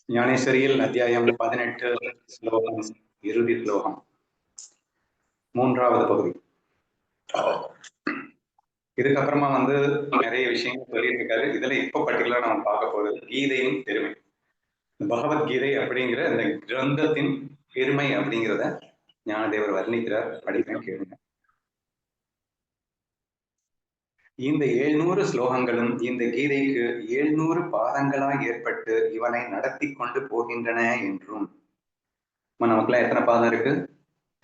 ஞானேஸ்வரியில் அத்தியாயம் 18 ஸ்லோகம் இறுதி ஸ்லோகம் மூன்றாவது பகுதி. இதுக்கப்புறமா நிறைய விஷயங்கள் சொல்லிட்டு இருக்காரு. இதுல இப்ப பர்டிகுலரா நம்ம பார்க்க போறது கீதையின் பெருமை. பகவத்கீதை அப்படிங்கிற இந்த கிரந்தத்தின் பெருமை அப்படிங்கிறத ஞானதேவர் வர்ணிக்கிறார். படிக்கிறேன், கேளுங்க. இந்த 700 ஸ்லோகங்களும் இந்த கீதைக்கு 700 பாதங்களாய் ஏற்பட்டு இவனை நடத்தி கொண்டு போகின்றன என்றும். நமக்குலாம் எத்தனை பாதம் இருக்கு?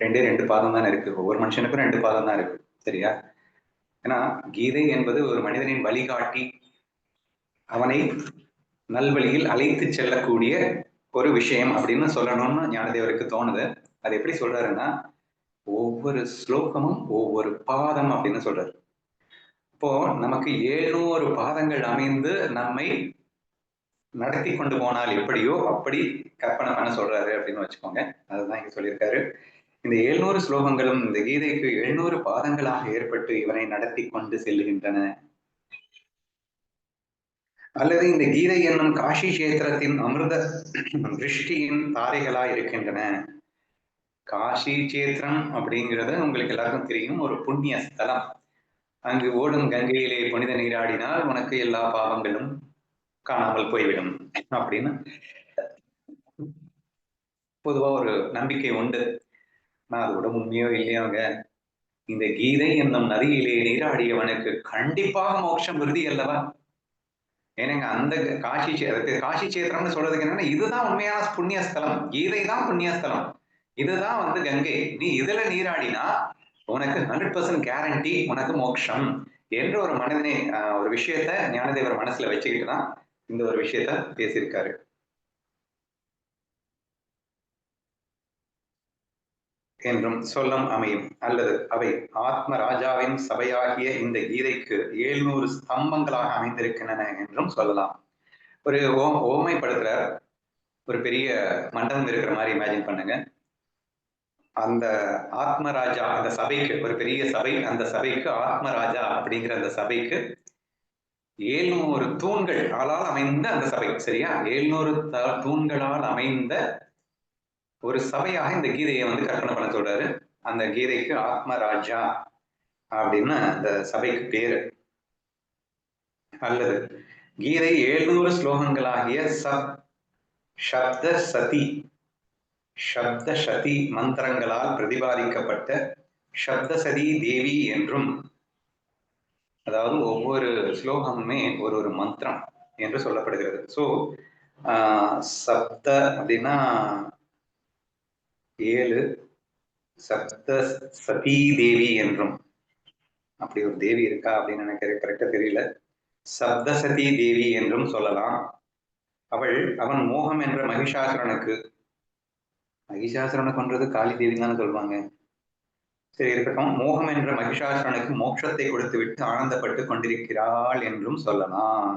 ரெண்டு பாதம் தான் இருக்கு. ஒவ்வொரு மனுஷனுக்கும் 2 பாதம் தான் இருக்கு. சரியா? ஏன்னா கீதை என்பது ஒரு மனிதனின் வழிகாட்டி, அவனை நல்வழியில் அழைத்து செல்லக்கூடிய ஒரு விஷயம் அப்படின்னு சொல்லணும்னு ஞானதேவருக்கு தோணுது. அது எப்படி சொல்றாருன்னா, ஒவ்வொரு ஸ்லோகமும் ஒவ்வொரு பாதம் அப்படின்னு சொல்றாரு. இப்போ நமக்கு 700 பாதங்கள் அமைந்து நம்மை நடத்தி கொண்டு போனால் எப்படியோ அப்படி கற்பனை பண்ண சொல்றாரு அப்படின்னு வச்சுக்கோங்க. அதுதான் இங்க சொல்லியிருக்காரு. இந்த 700 ஸ்லோகங்களும் இந்த கீதைக்கு 700 பாதங்களாக ஏற்பட்டு இவனை நடத்தி கொண்டு செல்லுகின்றன. அல்லது இந்த கீதை என்னும் காஷி கஷேத்திரத்தின் அமிர்த திருஷ்டியின் தாரைகளாய் இருக்கின்றன. காஷி கஷேத்திரம் அப்படிங்கிறது உங்களுக்கு எல்லாருக்கும் தெரியும், ஒரு புண்ணிய ஸ்தலம். அங்கு ஓடும் கங்கையிலே புனித நீராடினால் உனக்கு எல்லா பாவங்களும் காணாமல் போய்விடும் அப்படின்னு பொதுவா ஒரு நம்பிக்கை உண்டு. நான் அதோட உண்மையோ இல்லையோங்க, இந்த கீதை என்னும் நதியிலே நீராடியவனுக்கு கண்டிப்பாக மோட்சம் உறுதி அல்லவா? ஏன்னாங்க அந்த காஷி கஷேத்திரம்னு சொல்றதுக்கு என்னன்னா, இதுதான் உண்மையான புண்ணிய ஸ்தலம். கீதை தான் புண்ணிய ஸ்தலம். இதுதான் கங்கை. நீ இதுல நீராடினா உனக்கு 100% கேரண்டி உனக்கு மோட்சம் என்ற ஒரு மனிதனை ஒரு விஷயத்த ஞானதேவர் மனசுல வச்சுக்கிட்டு தான் இந்த ஒரு விஷயத்த பேசியிருக்காரு. என்றும் சொல்லம் அமையும். அல்லது அவை ஆத்ம ராஜாவின் சபையாகிய இந்த கீதைக்கு 700 ஸ்தம்பங்களாக அமைந்திருக்கின்றன என்றும் சொல்லலாம். ஒரு ஓமைப்படுத்துற ஒரு பெரிய மண்டபம் இருக்கிற மாதிரி இமேஜின் பண்ணுங்க. அந்த ஆத்மராஜா, அந்த சபைக்கு ஒரு பெரிய சபை, அந்த சபைக்கு ஆத்மராஜா அப்படிங்கிற அந்த சபைக்கு 700 தூண்கள் ஆளால் அமைந்த அந்த சபை. சரியா? 700 தூண்களால் அமைந்த ஒரு சபையாக இந்த கீதையை கற்பனை பண்ண சொல்றாரு. அந்த கீதைக்கு ஆத்மராஜா அப்படின்னு அந்த சபைக்கு பேரு. அல்லது கீதை 700 ஸ்லோகங்களாகிய சப்த சதி மந்திரங்களால் பிரதிபாதிக்கப்பட்ட சப்தசதி தேவி என்றும், அதாவது ஒவ்வொரு ஸ்லோகமுமே ஒரு மந்திரம் என்று சொல்லப்படுகிறது. சோ சப்த அப்படின்னா 7, சப்த சதி தேவி என்றும், அப்படி ஒரு தேவி இருக்கா அப்படின்னு எனக்கு கரெக்டா தெரியல. சப்தசதி தேவி என்றும் சொல்லலாம். அவன் மோகம் என்ற மகிஷாசுரனுக்கு கொன்றது காளி தேவி தானே சொல்லுவாங்க. சரி, இருக்கட்டும். மோகம் என்ற மகிஷாசுரனுக்கு மோட்சத்தை கொடுத்து விட்டு ஆனந்தப்பட்டு கொண்டிருக்கிறாள் என்றும் சொல்லலாம்.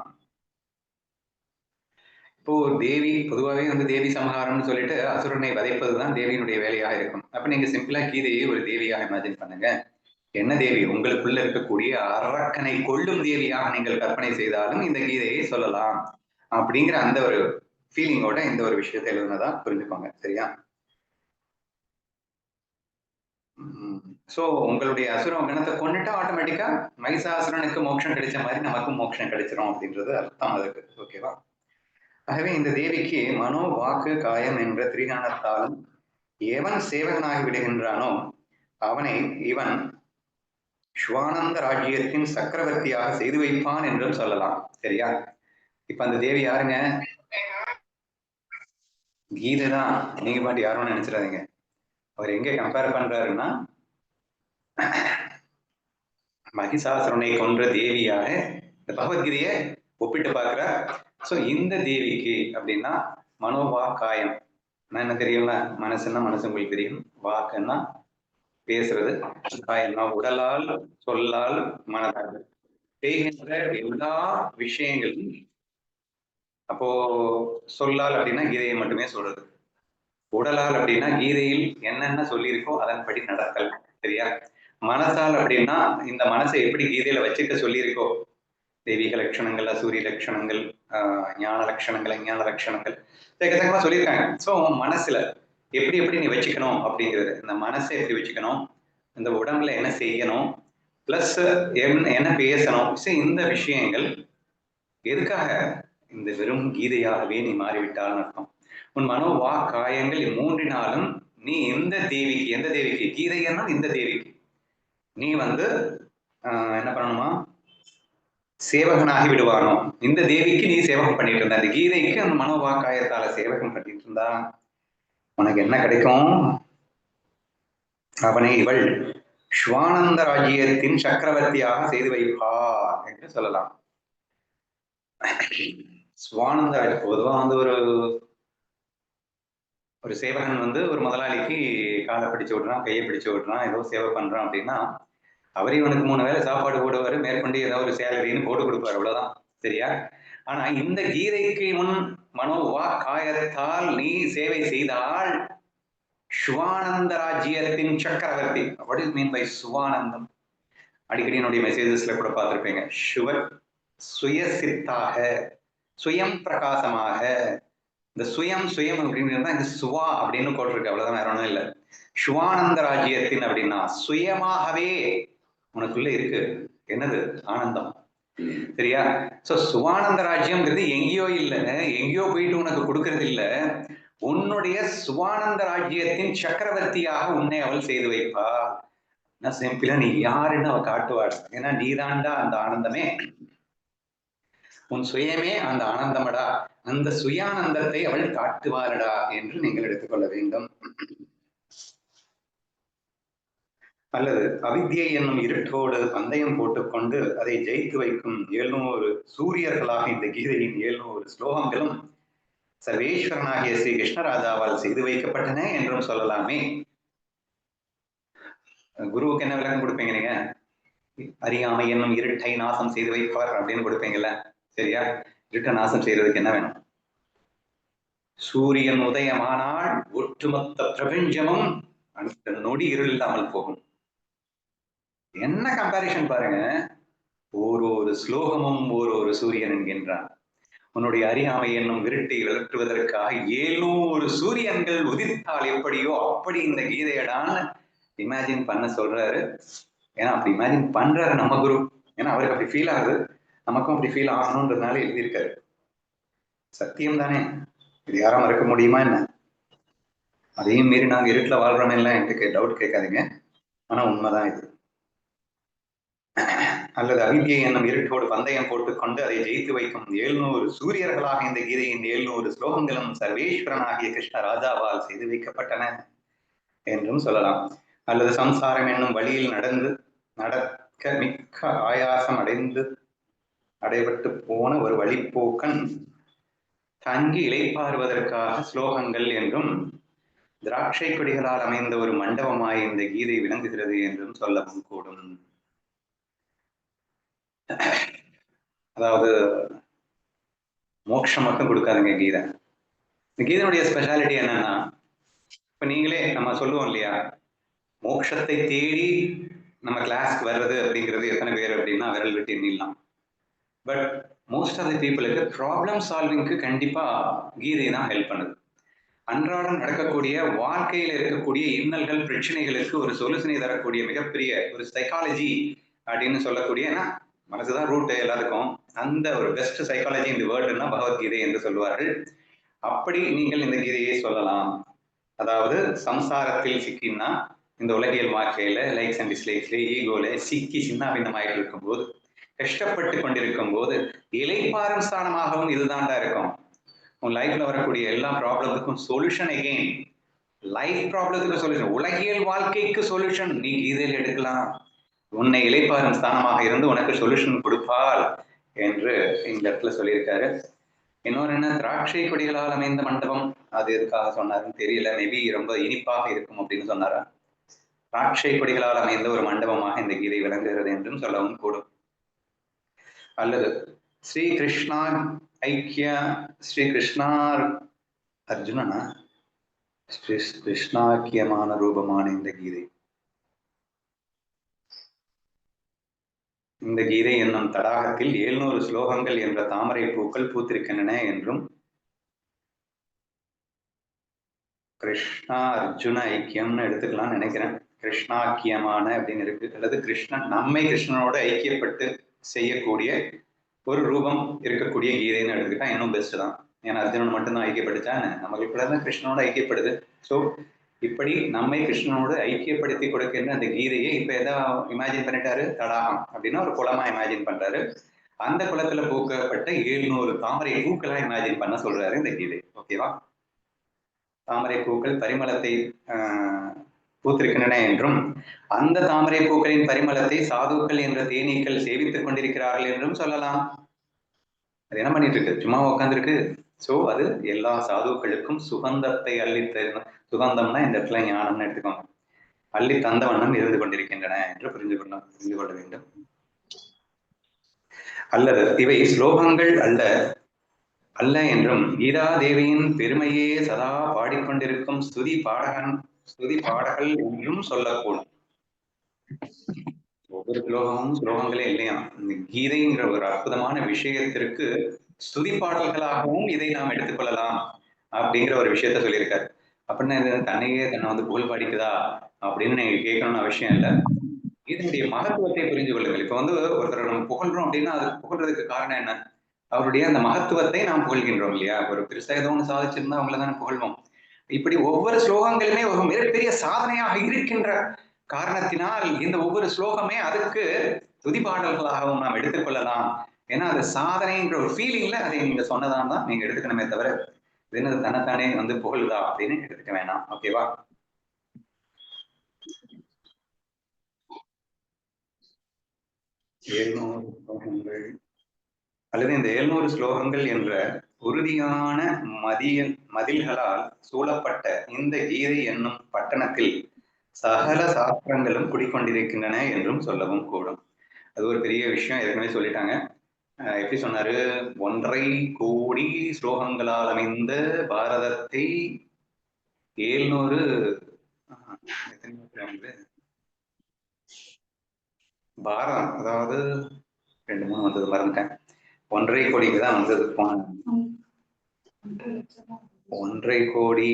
இப்போ தேவி பொதுவாகவே தேவி சமகாரம்னு சொல்லிட்டு அசுரனை வதைப்பதுதான் தேவியினுடைய வேலையாக இருக்கும். அப்ப நீங்க சிம்பிளா கீதையை ஒரு தேவியாக இமேஜின் பண்ணுங்க. என்ன தேவி? உங்களுக்குள்ள இருக்கக்கூடிய அரக்கனை கொள்ளும் தேவியாக நீங்கள் கற்பனை செய்தாலும் இந்த கீதையை சொல்லலாம் அப்படிங்கிற அந்த ஒரு ஃபீலிங்கோட இந்த ஒரு விஷயத்தை எழுதுனதா புரிஞ்சுக்கோங்க. சரியா? சோ உங்களுடைய அசுர கணத்தை கொண்டுட்டா ஆட்டோமேட்டிக்கா மகிஷாசுரனுக்கு மோட்சம் கிடைச்ச மாதிரி நமக்கும் மோட்சம் கிடைச்சிரும் அப்படின்றது அர்த்தம் அதுக்கு. ஓகேவா? ஆகவே இந்த தேவிக்கு மனோ வாக்கு காயம் என்ற திரிகாணத்தாலும் எவன் சேவகனாகி விடுகின்றானோ அவனை இவன் ஸ்வானந்த ராஜ்யத்தின் சக்கரவர்த்தியாக செய்து வைப்பான் என்றும் சொல்லலாம். சரியா? இப்ப அந்த தேவி யாருங்க? கீதை தான். நீங்க பாட்டு யாரும் நினைச்சிடாதீங்க. அவர் எங்க கம்பேர் பண்றாருன்னா, மகிஷாசுரனை கொன்ற தேவியாக இந்த பகவத்கீதையை ஒப்பிட்டு பார்க்கிறார். சோ இந்த தேவிக்கு அப்படின்னா மனோவா காயம், என்ன தெரியும்ல? மனசுன்னா மனசு உங்களுக்கு தெரியும், வாக்குன்னா பேசுறது, காயம்னா உடலால் சொல்லால் மனதால் செய்கின்ற எல்லா விஷயங்களும். அப்போ சொல்லால் அப்படின்னா கீதையை மட்டுமே சொல்றது, உடலால் அப்படின்னா கீதையில் என்னென்ன சொல்லியிருக்கோ அதன்படி நடத்தல். சரியா? மனசால் அப்படின்னா இந்த மனசை எப்படி கீதையில வச்சுக்க சொல்லியிருக்கோ தெய்வீக லட்சணங்கள், அசூரிய லட்சணங்கள், ஞான லட்சணங்கள், அஞ்ஞான லட்சணங்கள் எக்கச்சக்கமா சொல்லியிருக்காங்க. ஸோ மனசுல எப்படி எப்படி நீ வச்சுக்கணும் அப்படிங்கிறது, இந்த மனசை எப்படி வச்சுக்கணும், இந்த உடம்புல என்ன செய்யணும், பிளஸ் என்ன பேசணும். இந்த விஷயங்கள் எதுக்காக? இந்த வெறும் கீதையாகவே நீ மாறிவிட்டால்னு அர்த்தம். உன் மனோ வா காயங்கள் மூன்றினாலும் நீ எந்த தேவிக்கு, எந்த தேவிக்கு கீதைன்னா இந்த தேவிக்கு நீ வந்து என்ன பண்ணணுமா, சேவகனாகி விடுவானோ. இந்த தேவிக்கு நீ சேவகம் பண்ணிட்டு இருந்த, அந்த கீதைக்கு அந்த மனோவாக்காயத்தால சேவகம் பண்ணிட்டு இருந்தா உனக்கு என்ன கிடைக்கும்? அவனை இவள் ஸ்வானந்த ராஜ்யத்தின் சக்கரவர்த்தியாக செய்து வைப்பா என்று சொல்லலாம். ஸ்வானந்த ராஜ்யம் பொதுவா வந்து ஒரு சேவகன் வந்து ஒரு முதலாளிக்கு காலை பிடிச்சு விடுறான், கையை பிடிச்சு விடுறான், ஏதோ சேவை பண்றான் அப்படின்னா அவரே இவனுக்கு 3 வேளை சாப்பாடு போடுவாரு, மேற்கொண்டு ஏதாவது ஒரு சேலரின்னு போட்டு கொடுப்பாரு, அவ்வளவுதான். சரியா? ஆனா இந்த கீதைக்கு முன் மனோவா காயத்தால் நீ சேவை செய்தால் சுவானந்த ராஜ்யத்தின் சக்கரவர்த்தி. வாட் இஸ் மீன் பை சுவானந்தம்? அடிக்கடி என்னுடைய மெசேஜஸ்ல கூட பார்த்திருப்பீங்க. சுயசித்தாக, சுயம் பிரகாசமாக. இந்த சுயம் சுயம் அப்படிங்கிறது இந்த சுவா அப்படின்னு போட்டிருக்கு, அவ்வளவுதான், வேற ஒன்றும் இல்லை. சுவானந்த ராஜ்யத்தின் அப்படின்னா சுயமாகவே உனக்குள்ள இருக்கு. என்னது? ஆனந்தம். சரியா? சோ சுவானந்த ராஜ்யம்ங்கிறது எங்கேயோ இல்ல, எங்கேயோ போயிட்டு உனக்கு கொடுக்கறது இல்ல, உன்னுடைய சுவானந்த ராஜ்யத்தின் சக்கரவர்த்தியாக உன்னை அவள் செய்து வைப்பா. சிம்பிளா நீ யாருன்னு அவ காட்டுவாள். ஏன்னா நீதாண்டா அந்த ஆனந்தமே, உன் சுயமே அந்த ஆனந்தமடா, அந்த சுயானந்தத்தை அவள் காட்டுவாரடா என்று நீங்கள் எடுத்துக்கொள்ள வேண்டும். அல்லது அவித்யை என்னும் இருட்டோடு பந்தயம் போட்டுக்கொண்டு அதை ஜெயித்து வைக்கும் 700 சூரியர்களாக இந்த கீதையின் 700 ஸ்லோகங்களும் சர்வேஸ்வரனாகிய ஸ்ரீ கிருஷ்ணராஜாவால் செய்து வைக்கப்பட்டன என்றும் சொல்லலாமே. குருவுக்கு என்ன விளக்கம் கொடுப்பீங்க நீங்க? அறியாமை என்னும் இருட்டை நாசம் செய்து வைப்பவர் அப்படின்னு கொடுப்பீங்கல்ல. சரியா? இருட்டை நாசம் செய்யறதுக்கு என்ன வேணும்? சூரியன் உதயமானால் ஒட்டுமொத்த பிரபஞ்சமும் அடுத்த நொடி இருள் இல்லாமல் போகும். என்ன கம்பாரிசன் பாருங்க. ஒரு ஸ்லோகமும் ஒரு சூரியன் என்கின்றான். உன்னுடைய அறியாமை என்னும் விருட்டை விளக்குவதற்காக 700 சூரியன்கள் உதித்தால் எப்படியோ அப்படி இந்த கீதையடான்னு இமேஜின் பண்ண சொல்றாரு. ஏன்னா அப்படி இமேஜின் பண்றாரு நம்ம குரு. ஏன்னா அவருக்கு அப்படி ஃபீல் ஆகுது, நமக்கும் அப்படி ஃபீல் ஆகணும்ன்றதுனால எழுதியிருக்காரு. சத்தியம் தானே, இது யாரும் மறக்க முடியுமா என்ன? அதையும் மீறி நாங்க இருட்டுல வாழ்றோம் இல்லை எனக்கு டவுட் கேட்காதீங்க. ஆனா உண்மைதான் இது. அல்லது அவித்யை என்னும் இருட்டோடு பந்தயம் போட்டுக்கொண்டு அதை ஜெயித்து வைக்கும் 700 சூரியர்களாக இந்த கீதையின் 700 ஸ்லோகங்களும் சர்வேஸ்வரனாகிய கிருஷ்ண ராஜாவால் செய்து வைக்கப்பட்டன என்றும் சொல்லலாம். அல்லது சம்சாரம் என்னும் வழியில் நடக்க மிக்க ஆயாசம் அடைபட்டு போன ஒரு வழிப்போக்கன் தங்கி இளைப்பாறுவதற்காக ஸ்லோகங்கள் என்றும், திராட்சை கொடிகளால் அமைந்த ஒரு மண்டபமாய் இந்த கீதை விளங்குகிறது என்றும் சொல்லவும் கூடும். அதாவது மோட்சம் மட்டும் கொடுக்காதுங்க கீதை. இந்த கீதனுடைய ஸ்பெஷாலிட்டி என்னன்னா, இப்ப நீங்களே நம்ம சொல்லுவோம் இல்லையா, மோட்சத்தை தேடி நம்ம கிளாஸ்க்கு வர்றது அப்படிங்கிறது எத்தனை பேர் அப்படின்னா விரல் விட்டு எண்ணிடலாம். பட் மோஸ்ட் ஆஃப் தி பீப்புளுக்கு ப்ராப்ளம் சால்விங்க்கு கண்டிப்பா கீதை தான் ஹெல்ப் பண்ணுது. அன்றாடம் நடக்கக்கூடிய வாழ்க்கையில் இருக்கக்கூடிய இன்னல்கள் பிரச்சனைகளுக்கு ஒரு சொல்யூஷனை தரக்கூடிய மிகப்பெரிய ஒரு சைக்காலஜி அப்படின்னு சொல்லக்கூடிய, ஏன்னா மனசுதான் ரூட் எல்லாத்துக்கும், அந்த ஒரு பெஸ்ட் சைக்காலஜி இந்த வேர்ல்டுன்னா பகவத்கீதை என்று சொல்வார்கள். அப்படி நீங்கள் இந்த கீதையை சொல்லலாம். அதாவது சம்சாரத்தில் சிக்கினா இந்த உலகியல் வாழ்க்கையில லைக்ஸ் அண்ட் டிஸ்லைக்ஸ்ல ஈகோல சிக்கி சின்ன பின்னமாயிட்டு இருக்கும் போது, கஷ்டப்பட்டு கொண்டிருக்கும் போது இலைப்பாறும் ஸ்தானமாகவும் இதுதான்டா இருக்கும். உன் லைஃப்ல வரக்கூடிய எல்லா ப்ராப்ளத்துக்கும் சொல்யூஷன். எகெயின் லைஃப் ப்ராப்ளத்துக்கு சொல்யூஷன், உலகியல் வாழ்க்கைக்கு சொல்யூஷன் நீ கீதையில் எடுக்கலாம். உன்னை இளைப்பாறும் ஸ்தானமாக இருந்து உனக்கு சொல்யூஷன் கொடுப்பாள் என்று இந்த இடத்துல சொல்லியிருக்காரு. இன்னொரு என்ன, திராட்சை கொடிகளால் அமைந்த மண்டபம், அது எதுக்காக சொன்னாருன்னு தெரியல. மேபி ரொம்ப இனிப்பாக இருக்கும் அப்படின்னு சொன்னாரா? திராட்சை கொடிகளால் அமைந்த ஒரு மண்டபமாக இந்த கீதை விளங்குகிறது என்றும் சொல்லவும் கூடும். அல்லது ஸ்ரீ கிருஷ்ணா ஐக்கிய, ஸ்ரீ கிருஷ்ணார் அர்ஜுனனா ஸ்ரீ கிருஷ்ணாக்கியமான ரூபமான இந்த கீதை. இந்த கீதை என்னும் தடாகத்தில் 700 ஸ்லோகங்கள் என்ற தாமரை பூக்கள் பூத்திருக்கின்றன என்றும், கிருஷ்ணா அர்ஜுன ஐக்கியம்னு எடுத்துக்கலாம்னு நினைக்கிறேன். கிருஷ்ணாக்கியமான அப்படின்னு இருக்கு, அல்லது கிருஷ்ணன் நம்மை கிருஷ்ணனோட ஐக்கியப்பட்டு செய்யக்கூடிய ஒரு ரூபம் இருக்கக்கூடிய கீதைன்னு எடுத்துக்கிட்டா இன்னும் பெஸ்ட் தான். ஏன்னா அர்ஜுனன் மட்டும்தான் ஐக்கியப்படுச்சா, நமக்கு கூட தான் கிருஷ்ணனோட ஐக்கியப்படுது. ஸோ இப்படி நம்மை கிருஷ்ணனோடு ஐக்கியப்படுத்தி கொடுக்கின்ற அந்த கீதையை இப்ப எதா இமேஜின் பண்ணிட்டாரு, தடாகம் அப்படின்னா ஒரு குளமா இமேஜின் பண்றாரு. அந்த குளத்துல பூக்கப்பட்ட 700 தாமரை பூக்களா இமேஜின் பண்ண சொல்றாரு இந்த கீதை. ஓகேவா? தாமரை பூக்கள் பரிமளத்தை பூத்திருக்கின்றன என்றும், அந்த தாமரை பூக்களின் பரிமளத்தை சாதுக்கள் என்ற தேனீக்கள் சேவித்துக் கொண்டிருக்கிறார்கள் என்றும் சொல்லலாம். அது என்ன பண்ணிட்டு இருக்கு? சும்மா உட்காந்துருக்கு. சோ அது எல்லா சாதுக்களுக்கும் சுகந்தத்தை அள்ளித்த, சுகந்தம்னா இந்த இடத்துல ஞானம்னு எடுத்துக்கோங்க, அள்ளி தந்த வண்ணம் இருந்து கொண்டிருக்கின்றன என்று புரிந்து கொள்ள வேண்டும். அல்லது இவை ஸ்லோகங்கள் அல்ல என்றும், கீதா தேவியின் பெருமையே சதா பாடிக்கொண்டிருக்கும் ஸ்துதி பாடகர்கள் என்றும் சொல்லக்கூடும். ஒவ்வொரு ஸ்லோகங்களே இல்லையா, இந்த கீதைங்கிற ஒரு அற்புதமான விஷயத்திற்கு ஸ்துதி பாடல்களாகவும் இதை நாம் எடுத்துக்கொள்ளலாம் அப்படிங்கிற ஒரு விஷயத்த சொல்லியிருக்காரு. அப்படின்னு தன்னையே தன்னை வந்து புகழ் பாடிக்குதா அப்படின்னு நீங்க கேட்கணும்னு அவசியம் இல்லை. இதனுடைய மகத்துவத்தை புரிந்து கொள்ளுங்கள். இப்ப வந்து ஒருத்தர் நம்ம புகழ்றோம் அப்படின்னா அது புகழ்றதுக்கு காரணம் என்ன? அவருடைய அந்த மகத்துவத்தை நாம் புகழ்கின்றோம் இல்லையா? ஒரு பெருசா ஏதோ ஒண்ணு சாதிச்சிருந்தா அவங்கள தானே புகழ்வோம். இப்படி ஒவ்வொரு ஸ்லோகங்களுமே ஒரு மிகப்பெரிய சாதனையாக இருக்கின்ற காரணத்தினால் இந்த ஒவ்வொரு ஸ்லோகமே அதுக்கு துதி பாடல்களாகவும் நாம் எடுத்துக்கொள்ளலாம். ஏன்னா அது சாதனைன்ற ஒரு ஃபீலிங்ல அதை நீங்க சொன்னதான் தான் நீங்க எடுத்துக்கணுமே தவிர இது தன்னைத்தானே வந்து புகழுதா அப்படின்னு எடுத்துக்க வேணாம். ஓகேவா? ஸ்லோகங்கள் அல்லது இந்த 700 ஸ்லோகங்கள் என்ற உறுதியான மதில்களால் சூழப்பட்ட இந்த கீதை என்னும் பட்டணத்தில் சகல சாஸ்திரங்களும் குடிக்கொண்டிருக்கின்றன என்றும் சொல்லவும் கூடும். அது ஒரு பெரிய விஷயம், ஏற்கனவே சொல்லிட்டாங்க. எப்படி சொன்னாரு? 1.5 கோடி ஸ்லோகங்களால் அமைந்த பாரதத்தை 700 பாரதம், அதாவது 2 3 வந்தது மறந்துட்டேன். 1.5 கோடிக்கு தான் வந்தது போன 1.5 கோடி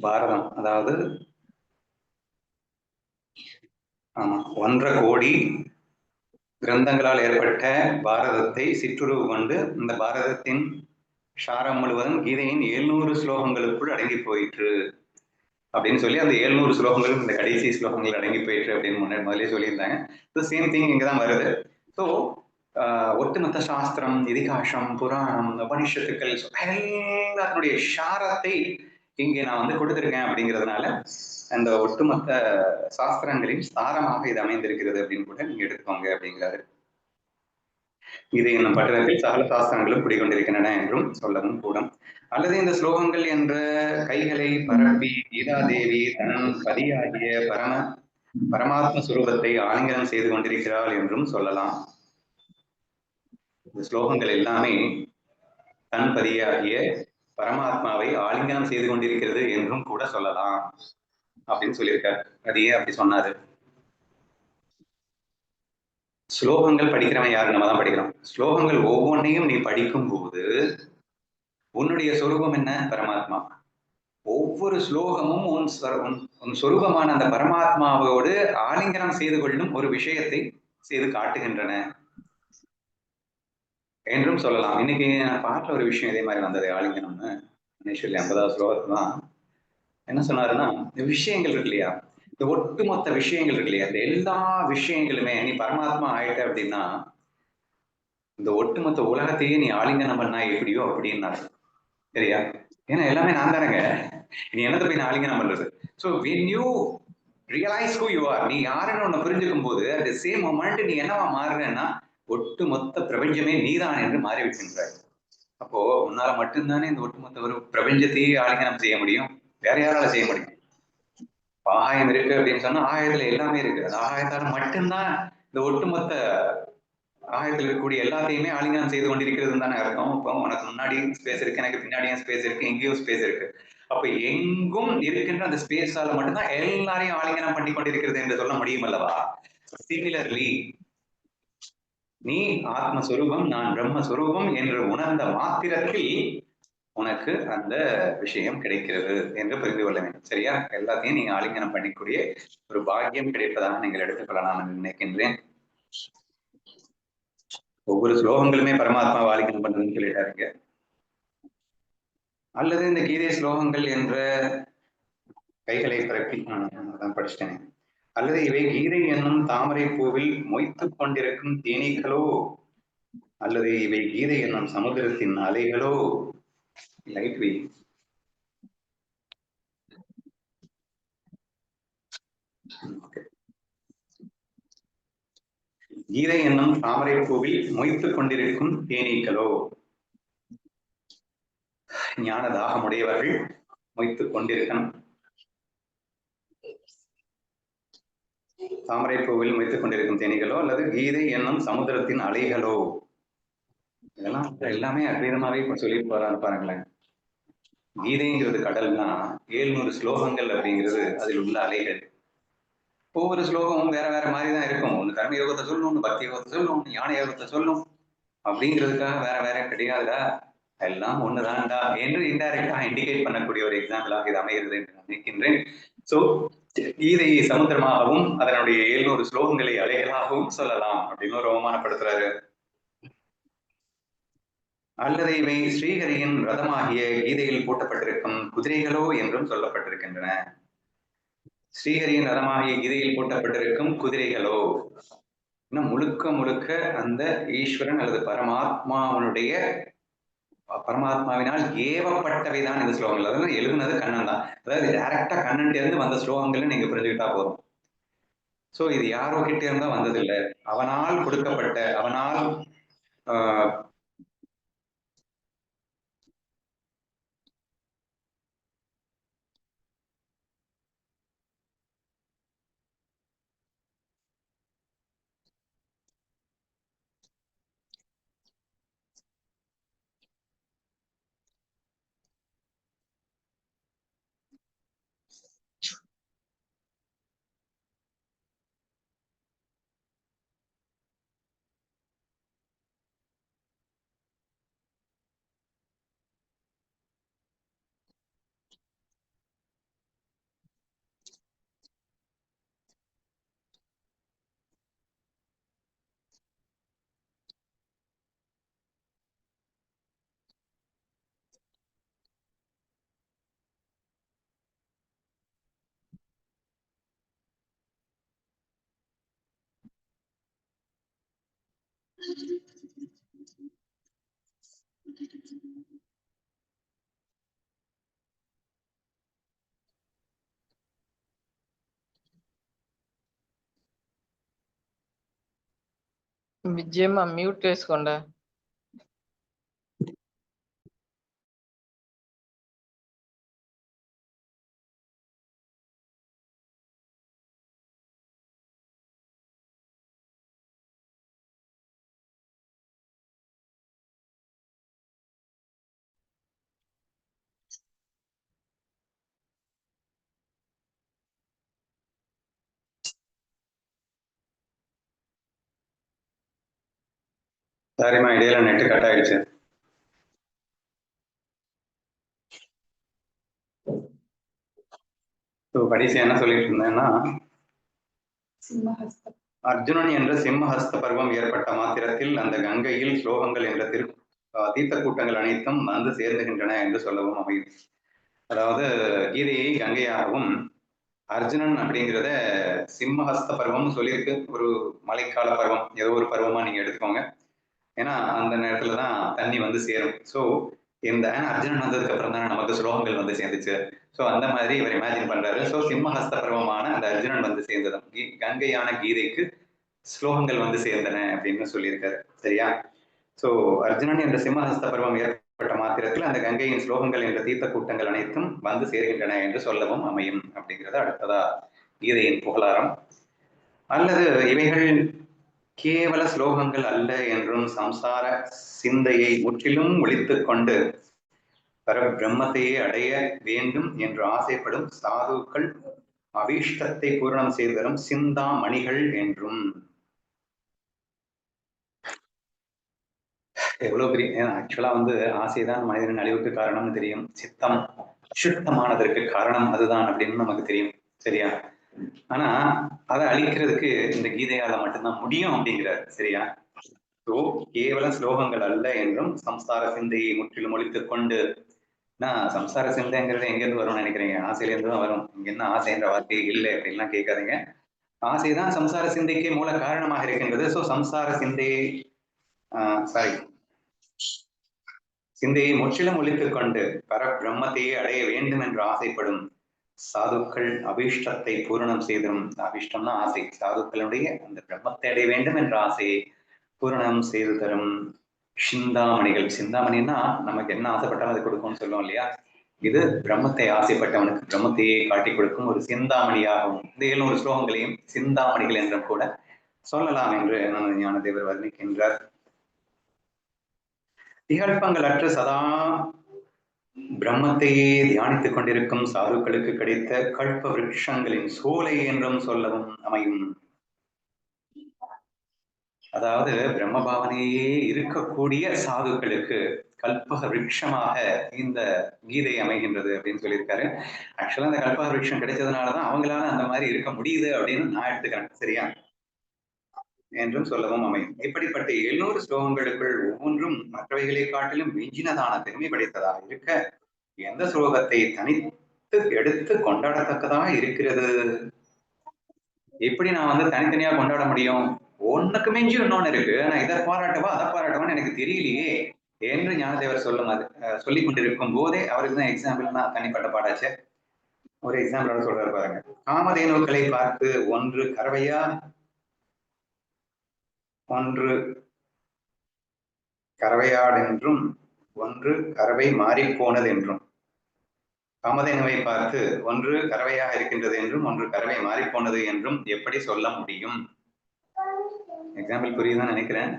பாரதம், அதாவது ஆமா 1.5 கோடி கிரந்தங்களால் ஏற்பட்ட பாரதத்தை சிற்றுருவு கொண்டு இந்த பாரதத்தின் சாரம் முழுவதும் கீதையின் 700 ஸ்லோகங்களுக்குள் அடங்கி போயிற்று அப்படின்னு சொல்லி, அந்த 700 ஸ்லோகங்களும் இந்த கடைசி ஸ்லோகங்கள் அடங்கி போயிற்று அப்படின்னு முதலே சொல்லியிருந்தாங்க. சேம் திங் இங்கதான் வருது. ஸோ ஒட்டுமொத்த சாஸ்திரம், இதிகாசம், புராணம், உபனிஷத்துக்கள் எல்லாத்தினுடைய சாரத்தை இங்கே நான் வந்து கொடுத்திருக்கேன் அப்படிங்கிறதுனால அந்த ஒட்டுமொத்த சாஸ்திரங்களின் சாரமாக இது அமைந்திருக்கிறது அப்படின்னு கூட நீங்க எடுத்துக்கோங்க அப்படிங்கிறாரு. இது என்னும் பட்டணத்தில் சகல சாஸ்திரங்களும் குடிக்கொண்டிருக்கின்றன என்றும் சொல்லவும் கூடும். அல்லது இந்த ஸ்லோகங்கள் என்ற கைகளை பரப்பி கீதாதேவி தன் பதியாகிய பரமாத்ம சுரூபத்தை ஆலிங்கனம் செய்து கொண்டிருக்கிறாள் என்றும் சொல்லலாம். இந்த ஸ்லோகங்கள் எல்லாமே தன் பதியாகிய பரமாத்மாவை ஆலிங்கனம் செய்து கொண்டிருக்கிறது என்றும் கூட சொல்லலாம் அப்படின்னு சொல்லியிருக்காரு. அது ஏன் அப்படி சொன்னாரு? ஸ்லோகங்கள் படிக்கிறவன் யாரு? நம்ம தான் படிக்கிறோம். ஸ்லோகங்கள் ஒவ்வொன்றையும் நீ படிக்கும் போது உன்னுடைய சொரூபம் என்ன? பரமாத்மா. ஒவ்வொரு ஸ்லோகமும் உன் சொரூபமான அந்த பரமாத்மாவோடு ஆலிங்கனம் செய்து கொள்ளும் ஒரு விஷயத்தை செய்து காட்டுகின்றன என்றும் சொல்லலாம். இன்னைக்கு நான் பாட்டுல ஒரு விஷயம் இதே மாதிரி வந்தது, ஆலிங்கனம்னு. இனிஷியலி 50வது ஸ்லோகத்துல தான் என்ன சொன்னாருன்னா, இந்த விஷயங்கள் இருக்கு இல்லையா, இந்த ஒட்டுமொத்த விஷயங்கள் இருக்கு இல்லையா, இந்த எல்லா விஷயங்களுமே நீ பரமாத்மா ஆயிட்ட அப்படின்னா இந்த ஒட்டுமொத்த உலகத்தையே நீ ஆலிங்கனம் பண்ணா எப்படியோ அப்படின்னாரு. சரியா? ஏன்னா எல்லாமே நான் தானேங்க, நீ என்னத்தை போய் நான் ஆலிங்கனம் பண்றது? So when you realize who you are, நீ யாருன்னு ஒண்ணு புரிஞ்சுக்கும் போது at the same moment நீ என்னவா மாறுறன்னா ஒட்டு மொத்த பிரபஞ்சமே நீதான் என்று மாறிவிடுகின்றாய். அப்போ உன்னால மட்டும்தானே இந்த ஒட்டுமொத்த ஒரு பிரபஞ்சத்தையே ஆலிங்கனம் செய்ய முடியும். வேற யாரால செய்ய முடியும்? ஆகாயம் இருக்கு அப்படின்னு சொன்னா ஆகாயத்துல எல்லாமே இருக்கு. அந்த ஆகாயத்தால மட்டும்தான் இந்த ஒட்டுமொத்த ஆகாயத்தில் இருக்கக்கூடிய எல்லாத்தையுமே ஆலிங்கனம் செய்து கொண்டிருக்கிறது தானே அர்த்தம். இப்போ உனக்கு முன்னாடியும் ஸ்பேஸ் இருக்கு, எனக்கு பின்னாடியும் ஸ்பேஸ் இருக்கு, எங்கேயும் ஸ்பேஸ் இருக்கு. அப்ப எங்கும் இருக்கின்ற அந்த ஸ்பேஸால மட்டும்தான் எல்லாரையும் ஆலிங்கனம் பண்ணி கொண்டிருக்கிறது என்று சொல்ல முடியும் அல்லவா? சிமிலர்லி நீ ஆத்மஸ்வரூபம், நான் பிரம்மஸ்வரூபம் என்று உணர்ந்த மாத்திரத்தில் உனக்கு அந்த விஷயம் கிடைக்கிறது என்று புரிந்து கொள்ள வேண்டும். சரியா? எல்லாத்தையும் நீங்க ஆலிங்கனம் பண்ணிக்கூடிய ஒரு பாக்கியம் கிடைப்பதாக நீங்கள் எடுத்துக்கொள்ளலாம் என்று நினைக்கின்றேன். ஒவ்வொரு ஸ்லோகங்களுமே பரமாத்மா ஆலிங்கனம் பண்றதுன்னு சொல்லிட்டாருங்க. அல்லது இந்த கீதை ஸ்லோகங்கள் என்ற கைகளை பரப்பி நான் படிச்சிட்டேன். அல்லது இவை கீதை என்னும் தாமரை பூவில் மொய்த்துக் கொண்டிருக்கும் தேனீக்களோ, அல்லது இவை கீதை என்னும் சமுதிரத்தின் அலைகளோ, லைட் வெயிட். கீதை என்னும் தாமரை பூவில் மொய்த்துக் கொண்டிருக்கும் தேனீக்களோ, ஞான தாகமுடையவர்கள் மொய்த்துக் கொண்டிருக்கணும். தாமரை பூவில் மொய்த்துக் கொண்டிருக்கும் தேனீகளோ, அல்லது கீதை என்னும் சமுதிரத்தின் அலைகளோ, இதெல்லாம் எல்லாமே அற்புதமாவே இப்ப சொல்லிட்டு போறாரு பாருங்களேன். கீதைங்கிறது கடல்னா 700 ஸ்லோகங்கள் அப்படிங்கிறது அதில் உள்ள அலைகள். ஒவ்வொரு ஸ்லோகமும் வேற வேற மாதிரி தான் இருக்கும். ஒண்ணு கர்ம யோகத்தை சொல்லணும், ஒண்ணு பக்தி யோகத்தை சொல்லணும், ஒண்ணு ஞான யோகத்தை சொல்லணும் அப்படிங்கிறதுக்காக வேற வேற கிடையாதுடா, எல்லாம் ஒண்ணுதான்டா என்று இன்டைரக்டா இண்டிகேட் பண்ணக்கூடிய ஒரு எக்ஸாம்பிளாக இது அமைகிறது என்று நினைக்கின்றேன். சோ கீதையை சமுத்திரமாகவும் அதனுடைய 700 ஸ்லோகங்களை அலைகளாகவும் சொல்லலாம் அப்படின்னு ஒரு அவமானப்படுத்துறாரு. அல்லது இவை ஸ்ரீஹரியின் ரதமாகிய கீதையில் பூட்டப்பட்டிருக்கும் குதிரைகளோ என்றும் சொல்லப்பட்டிருக்கின்றன. ஸ்ரீஹரியின் ரதமாகிய கீதையில் பூட்டப்பட்டிருக்கும் குதிரைகளோ, இன்னும் முழுக்க முழுக்க அந்த ஈஸ்வரன் அல்லது பரமாத்மாவினால் ஏவப்பட்டவைதான் இந்த ஸ்லோகங்கள். அதாவது எழுதுனது கண்ணன் தான். அதாவது டைரக்டா கண்ணன் இருந்து வந்த ஸ்லோகங்கள் நீங்க புரிஞ்சுக்கிட்டா போதும். சோ இது யாரோ கிட்ட இருந்தா வந்ததில்லை, அவனால் கொடுக்கப்பட்ட, அவனால் విజయమ్మ మ్యూట్ వేసుకోండి. சரிம்மா, இடையில நெட்டு கட் ஆயிடுச்சு. கடைசி என்ன சொல்லிட்டு இருந்தேன்னா, அர்ஜுனன் என்ற சிம்மஹஸ்த பருவம் ஏற்பட்ட மாத்திரத்தில் அந்த கங்கையில் ஸ்லோகங்கள் என்ற தீர்த்த கூட்டங்கள் அனைத்தும் வந்து சேர்ந்துகின்றன என்று சொல்லவும் அமையும். அதாவது கீதையை கங்கையாகவும் அர்ஜுனன் அப்படிங்கிறத சிம்மஹஸ்த பருவம்னு சொல்லியிருக்கு. ஒரு மழைக்கால பருவம், ஏதோ ஒரு பருவமா நீங்க எடுத்துக்கோங்க. ஏன்னா அந்த நேரத்துலதான் தண்ணி வந்து சேரும். ஸோ இந்த அர்ஜுனன் வந்ததுக்கு அப்புறம் தானே நமக்கு ஸ்லோகங்கள் வந்து சேர்ந்துச்சு. ஸோ அந்த மாதிரி இவர் இமேஜின் பண்றாரு. ஸோ சிம்மஹஸ்த பருவமான அந்த அர்ஜுனன் வந்து சேர்ந்ததும் கங்கையான கீதைக்கு ஸ்லோகங்கள் வந்து சேர்ந்தன அப்படின்னு சொல்லியிருக்காரு. சரியா? ஸோ அர்ஜுனன் என்ற சிம்மஹஸ்த பருவம் ஏற்பட்ட மாத்திரத்தில் அந்த கங்கையின் ஸ்லோகங்கள் என்ற தீர்த்த கூட்டங்கள் அனைத்தும் வந்து சேர்கின்றன என்று சொல்லவும் அமையும் அப்படிங்கிறது அடுத்ததா கீதையின் புகழாரம். அல்லது இவைகள் கேவல ஸ்லோகங்கள் அல்ல என்றும் சம்சார சிந்தையை முற்றிலும் ஒழித்துக் கொண்டு பரபிரம்மத்தையே அடைய வேண்டும் என்று ஆசைப்படும் சாதுக்கள் அபீஷ்டத்தை பூரணம் செய்து தரும் சிந்தாமணிகள் என்றும். எவ்வளவு பெரிய ஆக்சுவலா வந்து ஆசைதான் மனிதனின் அழிவுக்கு காரணம்னு தெரியும். சித்தம் சுத்தமானதற்கு காரணம் அதுதான் அப்படின்னு நமக்கு தெரியும். சரியா? ஆனா அதை அழிக்கிறதுக்கு இந்த கீதையால மட்டும்தான் முடியும் அப்படிங்கிறார். சரியா? ஸோ கேவல ஸ்லோகங்கள் அல்ல என்றும் சம்சார சிந்தையை முற்றிலும் ஒழித்துக் கொண்டு, சம்சார சிந்தைங்கிறது எங்க இருந்து வரும்னு நினைக்கிறீங்க? ஆசையில இருந்து தான் வரும். இங்க என்ன ஆசைன்ற வார்த்தையே இல்லை அப்படின்லாம் கேட்காதீங்க. ஆசைதான் சம்சார சிந்தைக்கு மூல காரணமாக இருக்கின்றது. ஸோ சம்சார சிந்தையை சிந்தையை முற்றிலும் ஒழித்துக் கொண்டு பரபிரம்மத்தையே அடைய வேண்டும் என்று ஆசைப்படும் சாதுக்கள் அபீஷ்டத்தை பூரணம் செய்திடும். அபீஷ்டம்னா ஆசை. சாதுக்களுடைய அந்த பிரம்மத்தை அடைய வேண்டும் என்ற ஆசையை பூரணம் செய்து தரும் சிந்தாமணிகள். சிந்தாமணின்னா நமக்கு என்ன ஆசைப்பட்டாலும் அது கொடுக்கும்னு சொல்லுவோம் இல்லையா? இது பிரம்மத்தை ஆசைப்பட்டவனுக்கு பிரம்மத்தையே காட்டி கொடுக்கும் ஒரு சிந்தாமணியாகவும் இந்த 700 ஸ்லோகங்களையும் சிந்தாமணிகள் என்றும் கூட சொல்லலாம் என்று ஞானதேவர் வர்ணிக்கின்றார். விகல்பங்கள் அற்று சதா பிரம்மத்தையே தியானித்துக் கொண்டிருக்கும் சாதுக்களுக்கு கிடைத்த கல்ப விருட்சங்களின் சோலை என்றும் சொல்லவும் அமையும். அதாவது பிரம்ம பாவனையே இருக்கக்கூடிய சாதுக்களுக்கு கல்பக விருட்சமாக இந்த கீதை அமைகின்றது அப்படின்னு சொல்லியிருக்காரு. ஆக்சுவலா அந்த கல்பக விருட்சம் கிடைச்சதுனாலதான் அவங்களால அந்த மாதிரி இருக்க முடியுது அப்படின்னு நான் எடுத்துக்கிறேன். சரியா? என்றும் சொல்லவும் அமையும். இப்படிப்பட்ட 700 ஸ்லோகங்களுக்குள் ஒவ்வொன்றும் மற்றவைகளை காட்டிலும் விஞ்சினதான பெருமை படைத்ததாக இருக்க எந்த ஸ்லோகத்தை தனித்து எடுத்து கொண்டாடத்தக்கதாக இருக்கிறது? எப்படி நான் வந்து தனித்தனியா கொண்டாட முடியும்? ஒண்ணுக்கு மிஞ்சி இன்னொன்னு இருக்கு. ஆனா இதை பாராட்டவா அதை பாராட்டவான்னு எனக்கு தெரியலையே என்று ஞானதேவர் சொல்லிக் கொண்டிருக்கும் போதே அவருக்கு தான் எக்ஸாம்பிள்னா தனிப்பட்ட பாடாச்சு. ஒரு எக்ஸாம்பிளோட சொல்றாரு பாருங்க. காமதேனுக்களை பார்த்து ஒன்று கறவையா ஒன்று கறவையாடென்றும் ஒன்று கறவை மாறிப்போனது என்றும். காமதேனுவை பார்த்து ஒன்று கறவையாக இருக்கின்றது என்றும் ஒன்று கறவை மாறிப்போனது என்றும் எப்படி சொல்ல முடியும்? எக்ஸாம்பிள் புரியுதுன்னு நினைக்கிறேன்.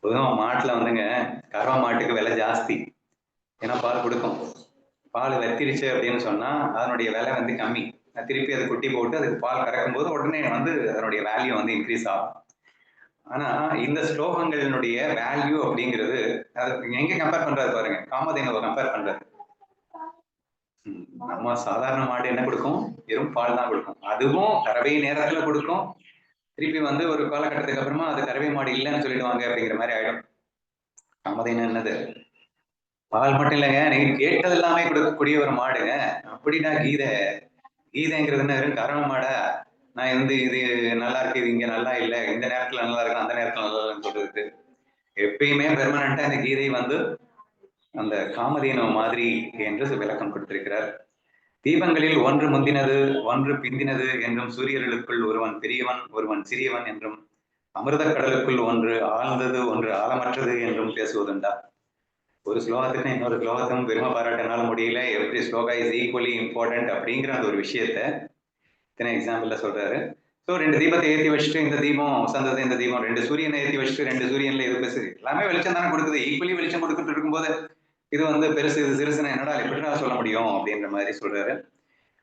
பொதுவாக மாட்டுல வந்துங்க கறவை மாட்டுக்கு விலை ஜாஸ்தி. ஏன்னா பால் கொடுக்கும். பால் வெத்திருச்சு அப்படின்னு சொன்னா அதனுடைய விலை வந்து கம்மி. திருப்பி அதை குட்டி போட்டு அதுக்கு பால் கறக்கும் போது உடனே வந்து அதனுடைய வேல்யூ வந்து இன்க்ரீஸ் ஆகும். ஆனா இந்த ஸ்லோகங்களினுடைய வேல்யூ அப்படிங்கிறது எங்க கம்பேர் பண்றாரு பாருங்க. காமதேனுவை கம்பேர் பண்றாரு. நம்ம சாதாரண மாடு என்ன கொடுக்கும்? வெறும் பால் தான் கொடுக்கும். அதுவும் கறவை நேரத்துல கொடுக்கும். திருப்பி வந்து ஒரு காலகட்டத்துக்கு அப்புறமா அது கறவை மாடு இல்லைன்னு சொல்லிடுவாங்க அப்படிங்கிற மாதிரி ஆயிடும். காமதேனு என்னது? பால் மட்டும் இல்லைங்க, நீங்க கேட்டது எல்லாமே கொடுக்கக்கூடிய ஒரு மாடுங்க. அப்படின்னா கீதைங்கிறது என்ன வெறும் கறவை மாடா? நான் வந்து இது நல்லா இருக்கு, இது இங்க நல்லா இல்லை, இந்த நேரத்துல நல்லா இருக்கு, அந்த நேரத்துல நல்லா இல்லைன்னு சொல்றது. எப்பயுமே பெர்மனண்டா இந்த கீதை வந்து அந்த காமதேனு மாதிரி என்று விளக்கம் கொடுத்திருக்கிறார். தீபங்களில் ஒன்று முந்தினது ஒன்று பிந்தினது என்றும், சூரியர்களுக்குள் ஒருவன் பெரியவன் ஒருவன் சிறியவன் என்றும், அமிர்த கடலுக்குள் ஒன்று ஆழ்ந்தது ஒன்று ஆழமற்றது என்றும் பேசுவதுண்டா? ஒரு ஸ்லோகத்துக்கு இன்னொரு ஸ்லோகத்தும் பெருமை பாராட்டினால முடியல. Every shloka is equally important அப்படிங்கிற அந்த ஒரு விஷயத்த இத்தனை எக்ஸாம்பிள்ல சொல்றாரு. ஸோ 2 தீபத்தை ஏற்றி வச்சுட்டு இந்த தீபம் வசந்தது, இந்த தீபம் 2 சூரியனை ஏற்றி வச்சுட்டு 2 சூரியன்ல இது பேசுது. எல்லாமே வெளிச்சம் தானே கொடுக்குது. ஈக்குவலி வெளிச்சம் கொடுத்துட்டு இருக்கும்போது இது வந்து பெருசு இது சிறுசுன்னு என்னடா எப்படிடா சொல்ல முடியும் அப்படின்ற மாதிரி சொல்றாரு.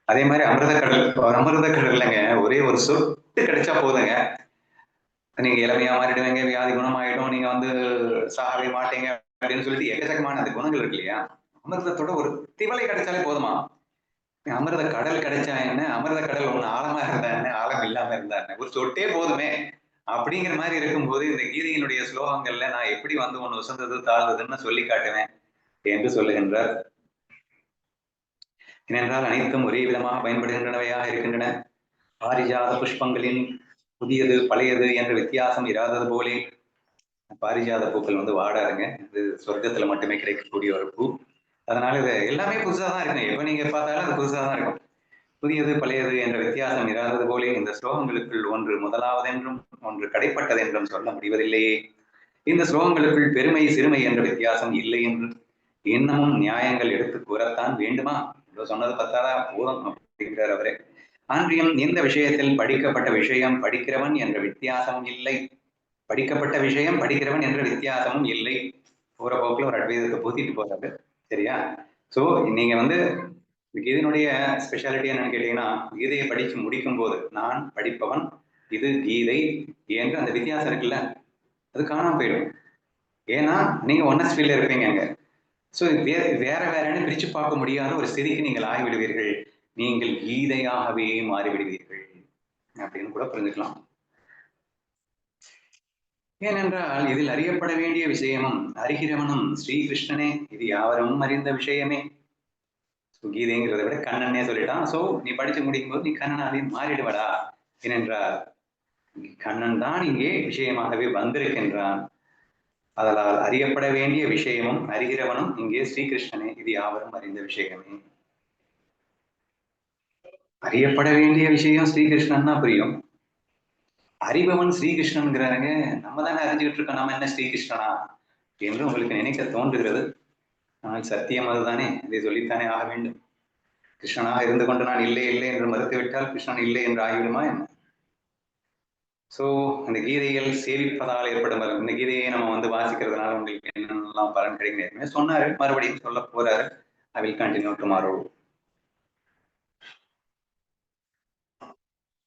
அதே மாதிரி அமிர்த கடல்லங்க ஒரே ஒரு சொட்டு கிடைச்சா போதுங்க, நீங்க இளமையா மாறிடுவீங்க, வியாதி குணமாயிடும், நீங்க வந்து சாகவே மாட்டீங்க அப்படின்னு சொல்லிட்டு எக்கச்சக்கமான அந்த குணங்கள் இருக்கு இல்லையா? அமிர்தத்தோட ஒரு திவலை கிடைச்சாலே போதுமா? அமிர்த கடல் கிடைச்சா என்ன? அமிர்த கடல் ஒண்ணு ஆழமா இருந்தா என்ன, ஆழம் இல்லாம இருந்தா என்ன, ஒரு சொட்டே போதுமே அப்படிங்கிற மாதிரி இருக்கும்போது இந்த கீதையினுடைய ஸ்லோகங்கள்ல நான் எப்படி வந்து ஒண்ணு உசந்தது தாழ்ந்ததுன்னு சொல்லி காட்டுவேன் என்று சொல்லுகின்றார். ஏனென்றால் அனைத்தும் ஒரே விதமாக பயன்படுகின்றனவையாக இருக்கின்றன. பாரிஜாத புஷ்பங்களின் புதியது பழையது என்ற வித்தியாசம் இராதது போலே பாரிஜாத பூக்கள் வந்து வாடாதுங்க. இது சொர்க்கத்துல மட்டுமே கிடைக்கக்கூடிய ஒரு பூ. அதனால இது எல்லாமே புதுசா தான் இருக்கும். எப்ப நீங்க பார்த்தாலும் அது புதுசா தான் இருக்கும். புதியது பழையது என்ற வித்தியாசம் இராதது போலே இந்த ஸ்லோகங்களுக்குள் ஒன்று முதலாவதென்றும் ஒன்று கடைப்பட்டதென்றும் சொல்ல முடிவதில்லையே. இந்த ஸ்லோகங்களுக்குள் பெருமை சிறுமை என்ற வித்தியாசம் இல்லை என்று இன்னமும் நியாயங்கள் எடுத்து கூறத்தான் வேண்டுமா? சொன்னது பத்தாதா? போதும் அப்படிங்கிறார் அவரே. ஆன்றியும் இந்த விஷயத்தில் படிக்கப்பட்ட விஷயம் படிக்கிறவன் என்ற வித்தியாசமும் இல்லை, படிக்கப்பட்ட விஷயம் படிக்கிறவன் என்ற வித்தியாசமும் இல்லை. போற போக்குல ஒரு அட்வைஸத்தை பூத்திட்டு போறாரு. சரியா? ஸோ நீங்க வந்து இதனுடைய ஸ்பெஷாலிட்டி என்னன்னு கேட்டீங்கன்னா, கீதையை படிச்சு முடிக்கும் போது நான் படிப்பவன், இது கீதை என்ற அந்த வித்தியாசம் இருக்குல்ல, அது காணாம போயிடும். ஏன்னா நீங்க ஒன்னஸ் ஃபீல்ல இருப்பீங்க அங்க. ஸோ வேற வேறன்னு பிரிச்சு பார்க்க முடியாத ஒரு ஸ்திதிக்கு நீங்கள் ஆகிவிடுவீர்கள். நீங்கள் கீதையாகவே மாறிவிடுவீர்கள் அப்படின்னு கூட புரிஞ்சுக்கலாம். ஏனென்றால் இதில் அறியப்பட வேண்டிய விஷயமும் அறிகிறவனும் ஸ்ரீகிருஷ்ணனே, இது யாவரும் அறிந்த விஷயமே. கீதைங்கிறத விட கண்ணனே சொல்லிட்டான். சோ நீ படிச்சு முடிக்கும் போது நீ கண்ணனாவே மாறிடுவடா. ஏனென்றால் கண்ணன் தான் இங்கே விஷயமாகவே வந்திருக்கின்றான். அதனால் அறியப்பட வேண்டிய விஷயமும் அறிகிறவனும் இங்கே ஸ்ரீகிருஷ்ணனே, இது யாவரும் அறிந்த விஷயமே. அறியப்பட வேண்டிய விஷயம் ஸ்ரீகிருஷ்ணன் தான் புரியும். அறிபவன் ஸ்ரீகிருஷ்ணன்கிறாங்க. நம்ம தானே அறிஞ்சுக்கிட்டு இருக்கோம், நம்ம என்ன ஸ்ரீகிருஷ்ணனா என்று உங்களுக்கு நினைக்க தோன்றுகிறது. ஆனால் சத்தியம் அதுதானே, இதை சொல்லித்தானே ஆக வேண்டும். கிருஷ்ணனாக இருந்து கொண்டு நான் இல்லை இல்லை என்று மறுத்துவிட்டால் கிருஷ்ணன் இல்லை என்று ஆகிவிடுமா என்ன? சோ அந்த கீதைகள் சேவிப்பதால் ஏற்படும் இந்த கீதையை நம்ம வந்து வாசிக்கிறதுனால உங்களுக்கு என்னென்னலாம் பலன் கிடைக்கும் சொன்னாரு, மறுபடியும் சொல்ல போறாரு. I will continue tomorrow.